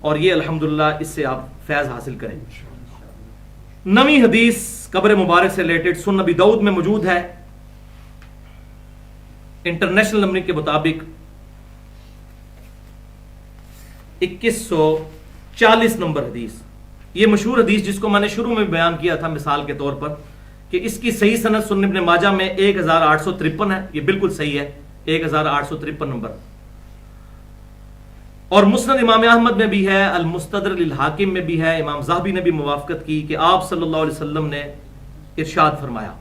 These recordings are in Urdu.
اور یہ الحمدللہ اس سے آپ فیض حاصل کریں. نویں حدیث قبر مبارک سے ریلیٹڈ سنن نبی داؤد میں موجود ہے. انٹرنیشنل نمبرنگ کے مطابق 2140 نمبر حدیث. یہ مشہور حدیث جس کو میں نے شروع میں بیان کیا تھا مثال کے طور پر کہ اس کی صحیح سند سنن ابن ماجہ میں 1853 ہے. یہ بالکل صحیح ہے 1853 نمبر. اور مسند امام احمد میں بھی ہے, المستدرک للحاکم میں بھی ہے. امام ذہبی نے بھی موافقت کی کہ آپ صلی اللہ علیہ وسلم نے ارشاد فرمایا.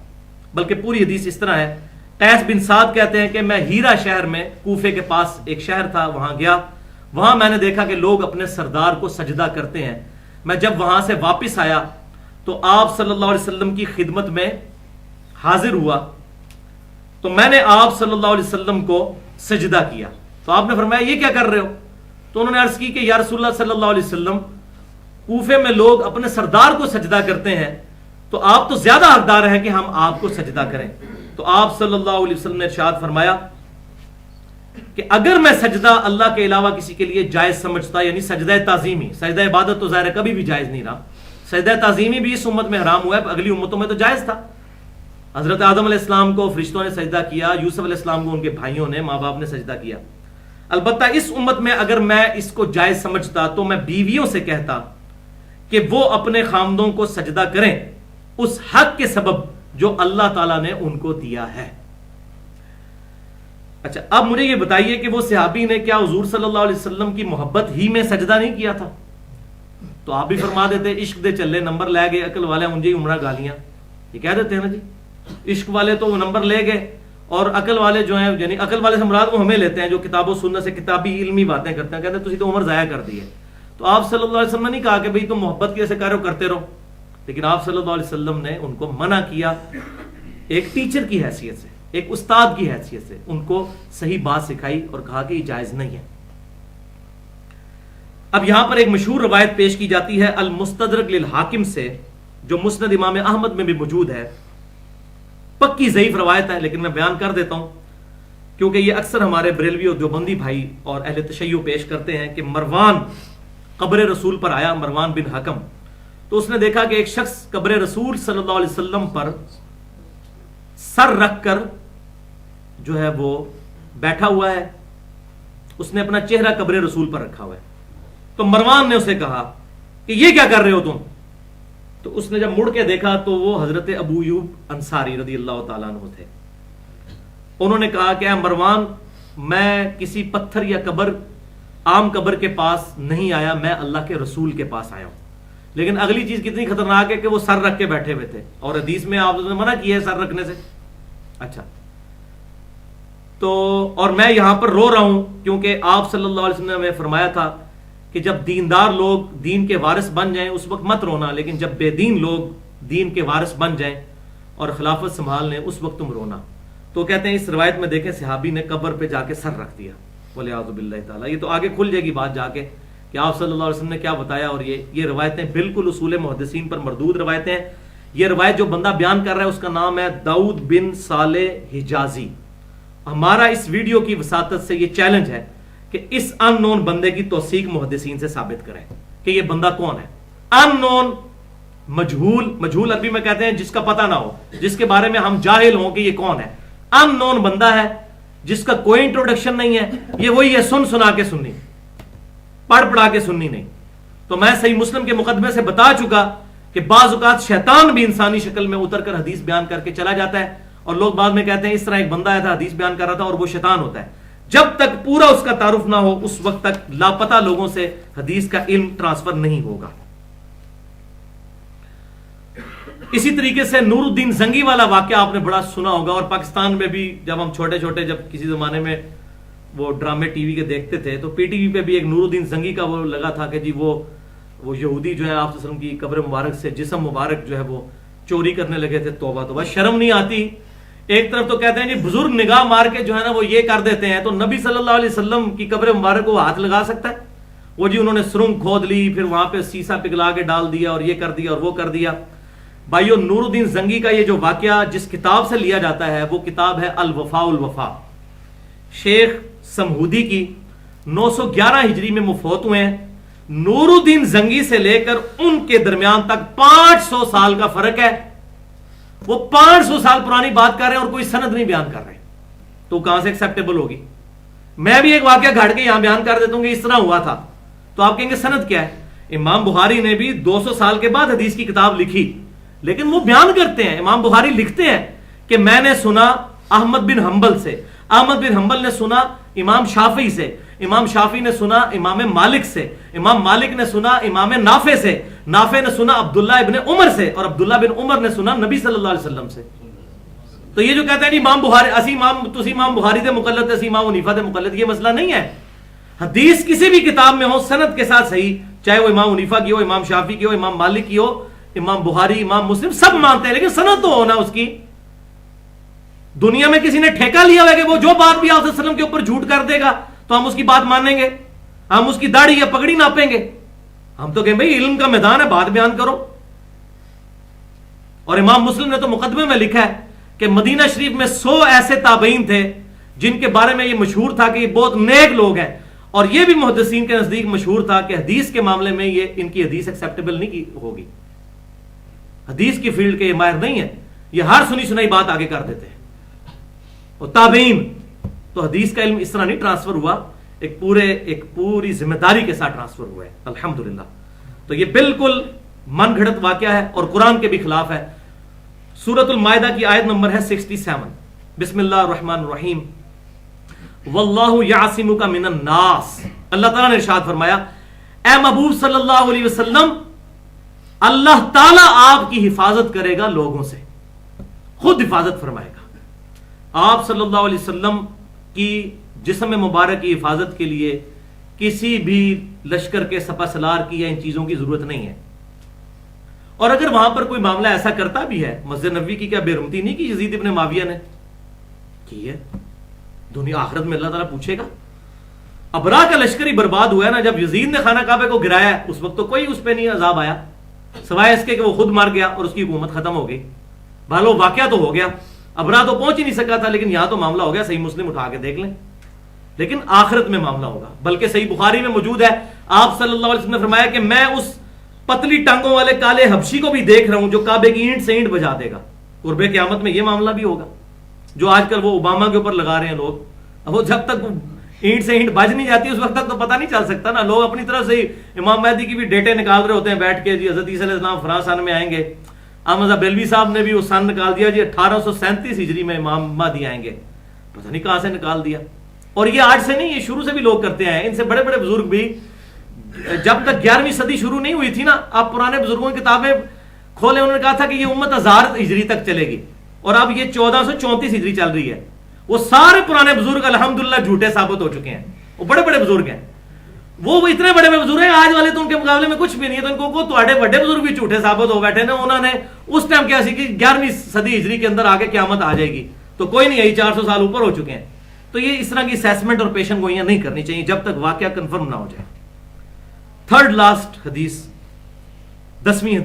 بلکہ پوری حدیث اس طرح ہے. قیس بن سعد کہتے ہیں کہ میں ہیرا شہر میں, کوفے کے پاس ایک شہر تھا, وہاں گیا. وہاں میں نے دیکھا کہ لوگ اپنے سردار کو سجدہ کرتے ہیں. میں جب وہاں سے واپس آیا تو آپ صلی اللہ علیہ وسلم کی خدمت میں حاضر ہوا تو میں نے آپ صلی اللہ علیہ وسلم کو سجدہ کیا. تو آپ نے فرمایا یہ کیا کر رہے ہو؟ تو انہوں نے عرض کی کہ یا رسول اللہ صلی اللہ علیہ وسلم, کوفے میں لوگ اپنے سردار کو سجدہ کرتے ہیں تو آپ تو زیادہ حقدار ہیں کہ ہم آپ کو سجدہ کریں. تو آپ صلی اللہ علیہ وسلم نے ارشاد فرمایا کہ اگر میں سجدہ اللہ کے علاوہ کسی کے لیے جائز سمجھتا, یعنی سجدہ تعظیمی, سجدہ عبادت تو ظاہر کبھی بھی جائز نہیں رہا, سجدہ تعظیمی بھی اس امت میں حرام ہوا ہے, اگلی امتوں میں تو جائز تھا. حضرت آدم علیہ السلام کو فرشتوں نے سجدہ کیا, یوسف علیہ السلام کو ان کے بھائیوں نے, ماں باپ نے سجدہ کیا. البتہ اس امت میں اگر میں اس کو جائز سمجھتا تو میں بیویوں سے کہتا کہ وہ اپنے خامدوں کو سجدہ کریں اس حق کے سبب جو اللہ تعالیٰ نے ان کو دیا ہے. اچھا, اب مجھے یہ بتائیے کہ وہ صحابی نے کیا حضور صلی اللہ علیہ وسلم کی محبت ہی میں سجدہ نہیں کیا تھا؟ تو آپ بھی فرما دیتے عشق دے چلے نمبر لے گئے, عقل والے انجے عمرہ گالیاں, یہ کہہ دیتے ہیں نا جی. عشق والے تو وہ نمبر لے گئے اور عقل والے جو ہیں, یعنی عقل والے سے مراد وہ ہمیں لیتے ہیں جو کتاب و سنت سے کتابی علمی باتیں کرتے ہیں, کہتے ہیں تسی تو عمر ضائع کر دی ہے. تو آپ صلی اللہ علیہ وسلم نے نہیں کہا کہ بھئی تم محبت کیسے کر رہے ہو, کرتے رہو, لیکن آپ صلی اللہ علیہ وسلم نے ان کو منع کیا ایک ٹیچر کی حیثیت سے, ایک استاد کی حیثیت سے, ان کو صحیح بات سکھائی اور کہا کہ یہ جائز نہیں ہے. اب یہاں پر ایک مشہور روایت پیش کی جاتی ہے المستدرک للحاکم سے, جو مسند امام احمد میں بھی موجود ہے. پکی ضعیف روایت ہے لیکن میں بیان کر دیتا ہوں کیونکہ یہ اکثر ہمارے بریلوی اور دیوبندی بھائی اور اہل تشیع پیش کرتے ہیں کہ مروان قبر رسول پر آیا, مروان بن حکم, تو اس نے دیکھا کہ ایک شخص قبر رسول صلی اللہ علیہ وسلم پر سر رکھ کر جو ہے وہ بیٹھا ہوا ہے, اس نے اپنا چہرہ قبر رسول پر رکھا ہوا ہے. تو مروان نے اسے کہا کہ یہ کیا کر رہے ہو تم؟ تو اس نے جب مڑ کے دیکھا تو وہ حضرت ابو ایوب انصاری رضی اللہ تعالیٰ عنہ تھے. انہوں نے کہا کہ اے مروان, میں کسی پتھر یا قبر, عام قبر کے پاس نہیں آیا, میں اللہ کے رسول کے پاس آیا ہوں. لیکن اگلی چیز کتنی خطرناک ہے کہ وہ سر رکھ کے بیٹھے ہوئے تھے, اور حدیث میں آپ نے منع کیا ہے سر رکھنے سے. اچھا, تو اور میں یہاں پر رو رہا ہوں کیونکہ آپ صلی اللہ علیہ وسلم نے فرمایا تھا کہ جب دیندار لوگ دین کے وارث بن جائیں اس وقت مت رونا, لیکن جب بے دین لوگ دین کے وارث بن جائیں اور خلافت سنبھال لیں اس وقت تم رونا. تو کہتے ہیں اس روایت میں دیکھیں صحابی نے قبر پہ جا کے سر رکھ دیا, والعیاذ باللہ تعالیٰ. یہ تو آگے کھل جائے گی بات جا کے کہ آپ صلی اللہ علیہ وسلم نے کیا بتایا, اور یہ روایتیں بالکل اصول محدثین پر مردود روایتیں ہیں. یہ روایت جو بندہ بیان کر رہا ہے اس کا نام ہے داؤد بن صالح حجازی. ہمارا اس ویڈیو کی وساطت سے یہ چیلنج ہے کہ اس ان نون بندے کی توثیق محدثین سے ثابت کریں کہ یہ بندہ کون ہے. ان نون, مجہول, مجہول عربی میں کہتے ہیں جس کا پتہ نہ ہو, جس کے بارے میں ہم جاہل ہوں کہ یہ کون ہے. ان نون بندہ ہے جس کا کوئی انٹروڈکشن نہیں ہے, یہ وہی ہے سن سنا کے سننی, پڑھ پڑھا کے سننی نہیں. تو میں صحیح مسلم کے مقدمے سے بتا چکا کہ بعض اوقات شیطان بھی انسانی شکل میں اتر کر حدیث بیان کر کے چلا جاتا ہے, اور لوگ بعد میں کہتے ہیں اس طرح ایک بندہ آیا تھا حدیث بیان کر رہا تھا اور وہ شیطان ہوتا ہے. جب تک پورا اس کا تعارف نہ ہو اس وقت تک لاپتہ لوگوں سے حدیث کا علم ٹرانسفر نہیں ہوگا. اسی طریقے سے نور الدین زنگی والا واقعہ آپ نے بڑا سنا ہوگا, اور پاکستان میں بھی جب ہم چھوٹے چھوٹے جب کسی زمانے میں وہ ڈرامے ٹی وی کے دیکھتے تھے تو پی ٹی وی پہ بھی ایک نور الدین زنگی کا وہ لگا تھا کہ جی وہ یہودی جو ہے آپ صلی اللہ علیہ وسلم کی قبر مبارک سے جسم مبارک جو ہے وہ چوری کرنے لگے تھے. توبہ توبہ, شرم نہیں آتی. ایک طرف تو کہتے ہیں جی بزرگ نگاہ مار کے جو ہے نا وہ یہ کر دیتے ہیں, تو نبی صلی اللہ علیہ وسلم کی قبر مبارک کو ہاتھ لگا سکتا ہے؟ وہ جی انہوں نے سرنگ کھود لی, پھر وہاں پہ سیسا پگھلا کے ڈال دیا اور یہ کر دیا اور وہ کر دیا. بھائیو, نور الدین زنگی کا یہ جو واقعہ جس کتاب سے لیا جاتا ہے وہ کتاب ہے الوفاء الوفا, شیخ سمہودی کی, 911 ہجری میں مفوت ہوئے ہیں. نور الدین زنگی سے لے کر ان کے درمیان تک 500 سال کا فرق ہے. وہ 500 سال پرانی بات کر رہے ہیں اور کوئی سند نہیں بیان کر رہے, تو کہاں سے ایکسیپٹیبل ہوگی؟ میں بھی ایک واقعہ گھڑ کے یہاں بیان کر دیتا ہوں کہ اس طرح ہوا تھا, تو آپ کہیں گے سند کیا ہے؟ امام بخاری نے بھی 200 سال کے بعد حدیث کی کتاب لکھی, لیکن وہ بیان کرتے ہیں, امام بخاری لکھتے ہیں کہ میں نے سنا احمد بن حنبل سے, احمد بن حنبل نے سنا امام شافعی سے, امام شافعی نے سنا امام مالک سے, امام مالک نے سنا امام نافع سے, نافع نے سنا عبداللہ ابن عمر سے, اور عبداللہ بن عمر نے سنا نبی صلی اللہ علیہ وسلم سے. تو یہ جو کہتے ہیں امام بخاری اسی امام بخاری دے مقلد اسی امام حنیفہ دے مقلد, یہ مسئلہ نہیں ہے. حدیث کسی بھی کتاب میں ہو سند کے ساتھ صحیح, چاہے وہ امام حنیفہ کی ہو, امام شافعی کی ہو, امام مالک کی ہو, امام بخاری, امام مسلم, سب مانتے ہیں, لیکن سند تو ہونا اس کی. دنیا میں کسی نے ٹھیکہ لیا ہوا کہ وہ جو بات بھی آپ صلی اللہ علیہ وسلم کے اوپر جھوٹ کر دے گا تو ہم اس کی بات مانیں گے, ہم اس کی داڑھی یا پگڑی ناپیں گے؟ ہم تو کہیں بھائی علم کا میدان ہے, بات بیان کرو. اور امام مسلم نے تو مقدمے میں لکھا ہے کہ مدینہ شریف میں 100 ایسے تابعین تھے جن کے بارے میں یہ مشہور تھا کہ یہ بہت نیک لوگ ہیں, اور یہ بھی محدثین کے نزدیک مشہور تھا کہ حدیث کے معاملے میں یہ ان کی حدیث ایکسیپٹیبل نہیں ہوگی. حدیث کی فیلڈ کے یہ ماہر نہیں ہے, یہ ہر سنی سنائی بات آگے کر دیتے ہیں. اور تابعین تو حدیث کا علم اس طرح نہیں ٹرانسفر ہوا, ایک پوری ذمہ داری کے ساتھ ٹرانسفر ہوا ہے الحمدللہ. تو یہ بالکل من گھڑت واقعہ ہے اور قرآن کے بھی خلاف ہے. سورۃ المائدہ کی آیت نمبر ہے 67, بسم اللہ الرحمن الرحیم, واللہ یعصمک من الناس. اللہ تعالیٰ نے ارشاد فرمایا اے محبوب صلی اللہ علیہ وسلم, اللہ تعالیٰ آپ کی حفاظت کرے گا لوگوں سے, خود حفاظت فرمائے گا. آپ صلی اللہ علیہ وسلم کی جسم مبارک کی حفاظت کے لیے کسی بھی لشکر کے سپہ سالار کی یا ان چیزوں کی ضرورت نہیں ہے. اور اگر وہاں پر کوئی معاملہ ایسا کرتا بھی ہے, مسجد نبوی کی کیا بے رحمتی نہیں کی یزید ابن معاویہ نے کی ہے؟ دنیا آخرت میں اللہ تعالیٰ پوچھے گا. ابرا کا لشکر ہی برباد ہوا ہے نا, جب یزید نے خانہ کعبہ کو گرایا اس وقت تو کوئی اس پہ نہیں عذاب آیا, سوائے اس کے کہ وہ خود مر گیا اور اس کی حکومت ختم ہو گئی. بھالو واقعہ تو ہو گیا, ابرا تو پہنچ ہی نہیں سکا تھا, لیکن یہاں تو معاملہ ہو گیا. صحیح مسلم اٹھا کے دیکھ لیں, لیکن آخرت میں معاملہ ہوگا. بلکہ صحیح بخاری میں موجود ہے, آپ صلی اللہ علیہ وسلم نے فرمایا کہ میں اس پتلی ٹانگوں والے کالے حبشی کو بھی دیکھ رہا ہوں جو کعبے کی اینٹ سے اینٹ بجا دے گا. قرب قیامت میں یہ معاملہ بھی ہوگا جو آج کل وہ اوباما کے اوپر لگا رہے ہیں لوگ. وہ جب تک اینٹ سے اینٹ بج نہیں جاتی اس وقت تک تو پتہ نہیں چل سکتا نا. لوگ اپنی طرف سے امام مہدی کی بھی ڈیٹے نکال رہے ہوتے ہیں بیٹھ کے, جی حضرت عیسیٰ علیہ السلام فلاں سن میں آئیں گے. احمد بریلوی صاحب نے بھی وہ سن نکال دیا, جی 1837 ہجری میں امام مہدی آئیں گے. پتہ نہیں کہاں سے نکال دیا. اور یہ آج سے نہیں, یہ شروع سے بھی لوگ کرتے ہیں. ان سے بڑے بڑے بزرگ بھی, جب تک 11ویں صدی شروع نہیں ہوئی تھی نا, آپ پرانے بزرگوں کی کتابیں کھولیں, انہوں نے کہا تھا کہ یہ امت 1000 ہجری تک چلے گی, اور اب یہ 1434 ہجری چل رہی ہے. وہ سارے پرانے بزرگ الحمدللہ جھوٹے ثابت ہو چکے ہیں. وہ بڑے بڑے بزرگ ہیں, وہ اتنے بڑے بڑے بزرگ ہیں, آج والے تو ان کے مقابلے میں کچھ بھی نہیں ہے. تو ان کو تھوڑے بڑے بزرگ بھی جھوٹے ثابت ہو بیٹھے نا. انہوں نے اس ٹائم کیا سی کہ 11ویں صدی ہجری کے اندر آگے قیامت آ جائے گی, تو کوئی نہیں, یہی 400 سال اوپر ہو چکے ہیں. تو یہ اس طرح کی اسیسمنٹ اور پیشن گوئیاں نہیں کرنی چاہیے جب تک واقعہ کنفرم نہ ہو جائے. تھرڈ لاسٹ حدیث, 10ویں حدیث